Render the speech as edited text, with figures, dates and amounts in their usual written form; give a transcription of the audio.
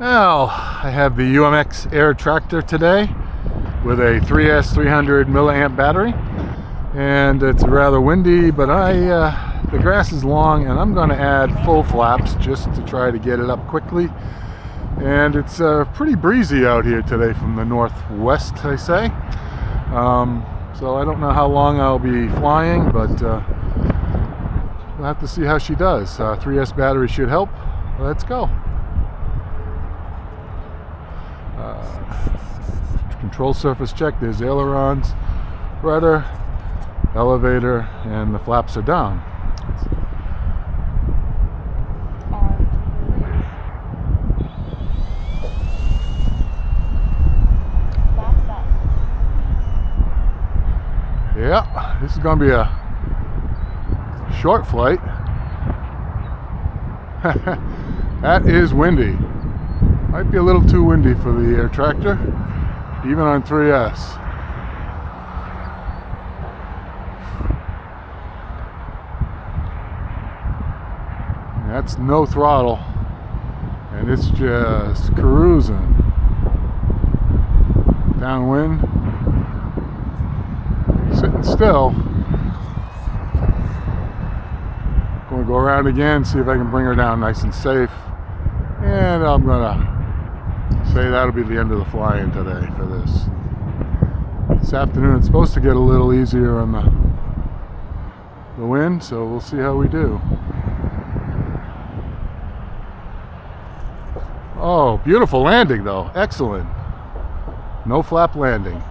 Now, I have the UMX Air Tractor today with a 3S 300 milliamp battery, and it's rather windy, but the grass is long and I'm going to add full flaps just to try to get it up quickly. And it's pretty breezy out here today from the northwest, I say. So I don't know how long I'll be flying, but we'll have to see how she does. 3S battery should help. Let's go. Control surface check. There's ailerons, rudder, elevator, and the flaps are down. Yeah, this is going to be a short flight. That is windy. Might be a little too windy for the air tractor, even on 3S. That's no throttle, and it's just cruising. Downwind, sitting still. Going to go around again, see if I can bring her down nice and safe, and I'm gonna say that'll be the end of the flying today for this. This afternoon it's supposed to get a little easier on the wind, so we'll see how we do. Oh, beautiful landing though. Excellent. No flap landing.